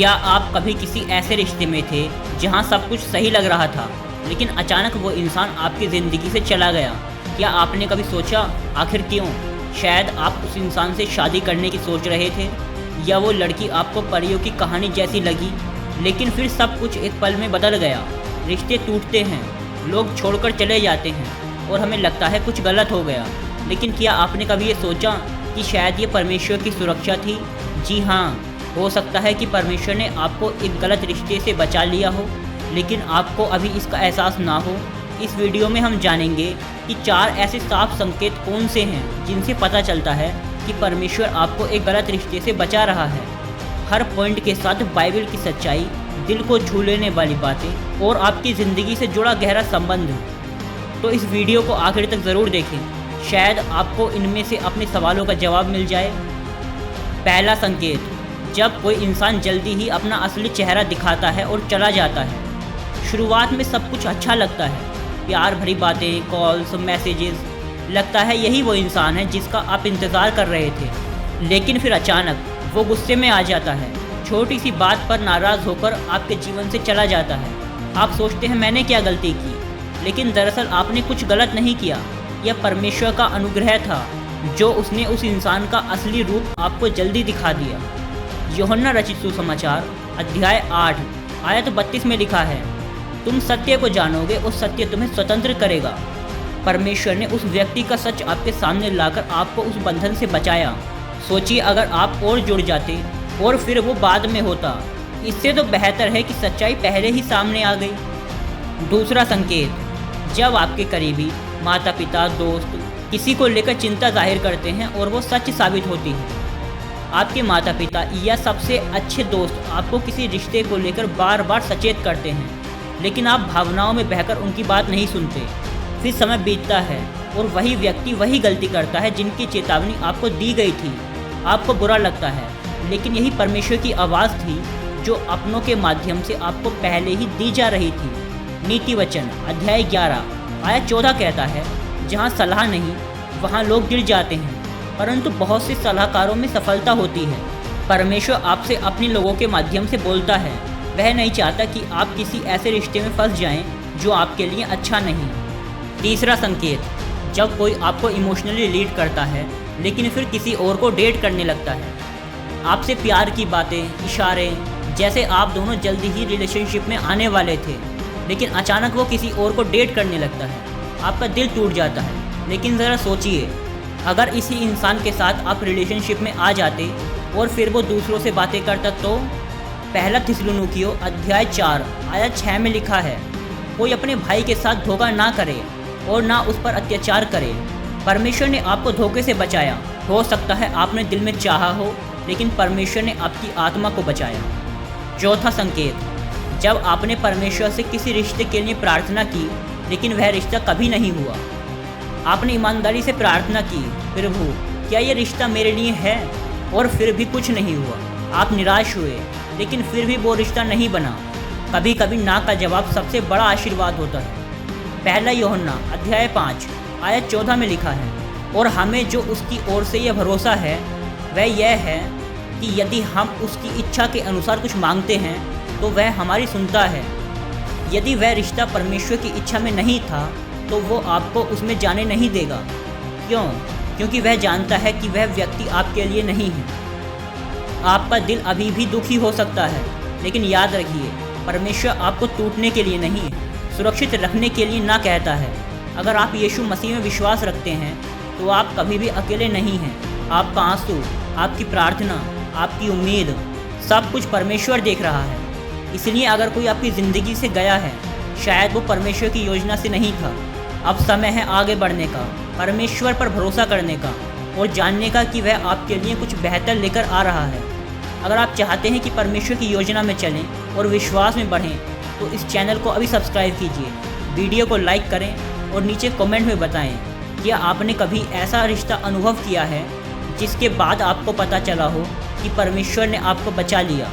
क्या आप कभी किसी ऐसे रिश्ते में थे जहां सब कुछ सही लग रहा था, लेकिन अचानक वो इंसान आपकी ज़िंदगी से चला गया? क्या आपने कभी सोचा आखिर क्यों? शायद आप उस इंसान से शादी करने की सोच रहे थे, या वो लड़की आपको परियों की कहानी जैसी लगी, लेकिन फिर सब कुछ एक पल में बदल गया। रिश्ते टूटते हैं, लोग छोड़कर चले जाते हैं और हमें लगता है कुछ गलत हो गया। लेकिन क्या आपने कभी ये सोचा कि शायद ये परमेश्वर की सुरक्षा थी? जी हाँ, हो सकता है कि परमेश्वर ने आपको एक गलत रिश्ते से बचा लिया हो, लेकिन आपको अभी इसका एहसास ना हो। इस वीडियो में हम जानेंगे कि 4 ऐसे साफ संकेत कौन से हैं जिनसे पता चलता है कि परमेश्वर आपको एक गलत रिश्ते से बचा रहा है। हर पॉइंट के साथ बाइबल की सच्चाई, दिल को छू लेने वाली बातें और आपकी ज़िंदगी से जुड़ा गहरा संबंध। तो इस वीडियो को आखिर तक ज़रूर देखें, शायद आपको इनमें से अपने सवालों का जवाब मिल जाए। पहला संकेत, जब कोई इंसान जल्दी ही अपना असली चेहरा दिखाता है और चला जाता है। शुरुआत में सब कुछ अच्छा लगता है, प्यार भरी बातें, कॉल्स, मैसेजेस, लगता है यही वो इंसान है जिसका आप इंतज़ार कर रहे थे। लेकिन फिर अचानक वो गुस्से में आ जाता है, छोटी सी बात पर नाराज़ होकर आपके जीवन से चला जाता है। आप सोचते हैं मैंने क्या गलती की, लेकिन दरअसल आपने कुछ गलत नहीं किया। यह परमेश्वर का अनुग्रह था जो उसने उस इंसान का असली रूप आपको जल्दी दिखा दिया। यूहन्ना रचित सुसमाचार अध्याय 8 आयत 32 में लिखा है, तुम सत्य को जानोगे और सत्य तुम्हें स्वतंत्र करेगा। परमेश्वर ने उस व्यक्ति का सच आपके सामने लाकर आपको उस बंधन से बचाया। सोचिए अगर आप और जुड़ जाते और फिर वो बाद में होता। इससे तो बेहतर है कि सच्चाई पहले ही सामने आ गई। दूसरा संकेत, जब आपके करीबी, माता पिता, दोस्त किसी को लेकर चिंता जाहिर करते हैं और वो सच साबित होती है। आपके माता पिता या सबसे अच्छे दोस्त आपको किसी रिश्ते को लेकर बार बार सचेत करते हैं, लेकिन आप भावनाओं में बहकर उनकी बात नहीं सुनते। फिर समय बीतता है और वही व्यक्ति वही गलती करता है जिनकी चेतावनी आपको दी गई थी। आपको बुरा लगता है, लेकिन यही परमेश्वर की आवाज़ थी जो अपनों के माध्यम से आपको पहले ही दी जा रही थी। नीति वचन अध्याय 11 आयत 14 कहता है, जहाँ सलाह नहीं वहाँ लोग गिर जाते हैं, परंतु बहुत से सलाहकारों में सफलता होती है। परमेश्वर आपसे अपने लोगों के माध्यम से बोलता है। वह नहीं चाहता कि आप किसी ऐसे रिश्ते में फंस जाएं जो आपके लिए अच्छा नहीं। तीसरा संकेत, जब कोई आपको इमोशनली लीड करता है लेकिन फिर किसी और को डेट करने लगता है। आपसे प्यार की बातें, इशारे, जैसे आप दोनों जल्दी ही रिलेशनशिप में आने वाले थे, लेकिन अचानक वो किसी और को डेट करने लगता है। आपका दिल टूट जाता है। लेकिन ज़रा सोचिए, अगर इसी इंसान के साथ आप रिलेशनशिप में आ जाते और फिर वो दूसरों से बातें करता तो? पहला थिस्सलुनीकियों अध्याय 4 आयत 6 में लिखा है, कोई अपने भाई के साथ धोखा ना करे और ना उस पर अत्याचार करे। परमेश्वर ने आपको धोखे से बचाया। हो सकता है आपने दिल में चाहा हो, लेकिन परमेश्वर ने आपकी आत्मा को बचाया। चौथा संकेत, जब आपने परमेश्वर से किसी रिश्ते के लिए प्रार्थना की लेकिन वह रिश्ता कभी नहीं हुआ। आपने ईमानदारी से प्रार्थना की, प्रभु क्या ये रिश्ता मेरे लिए है, और फिर भी कुछ नहीं हुआ। आप निराश हुए, लेकिन फिर भी वो रिश्ता नहीं बना। कभी कभी ना का जवाब सबसे बड़ा आशीर्वाद होता है। पहला यूहन्ना अध्याय 5 आयत 14 में लिखा है, और हमें जो उसकी ओर से यह भरोसा है वह यह है कि यदि हम उसकी इच्छा के अनुसार कुछ मांगते हैं तो वह हमारी सुनता है। यदि वह रिश्ता परमेश्वर की इच्छा में नहीं था तो वो आपको उसमें जाने नहीं देगा। क्यों? क्योंकि वह जानता है कि वह व्यक्ति आपके लिए नहीं है। आपका दिल अभी भी दुखी हो सकता है, लेकिन याद रखिए, परमेश्वर आपको टूटने के लिए नहीं, सुरक्षित रखने के लिए ना कहता है। अगर आप यीशु मसीह में विश्वास रखते हैं तो आप कभी भी अकेले नहीं हैं। आपका आंसू, आपकी प्रार्थना, आपकी उम्मीद, सब कुछ परमेश्वर देख रहा है। इसलिए अगर कोई आपकी ज़िंदगी से गया है, शायद वो परमेश्वर की योजना से नहीं था। अब समय है आगे बढ़ने का, परमेश्वर पर भरोसा करने का और जानने का कि वह आपके लिए कुछ बेहतर लेकर आ रहा है। अगर आप चाहते हैं कि परमेश्वर की योजना में चलें और विश्वास में बढ़ें तो इस चैनल को अभी सब्सक्राइब कीजिए, वीडियो को लाइक करें और नीचे कमेंट में बताएं क्या आपने कभी ऐसा रिश्ता अनुभव किया है जिसके बाद आपको पता चला हो कि परमेश्वर ने आपको बचा लिया।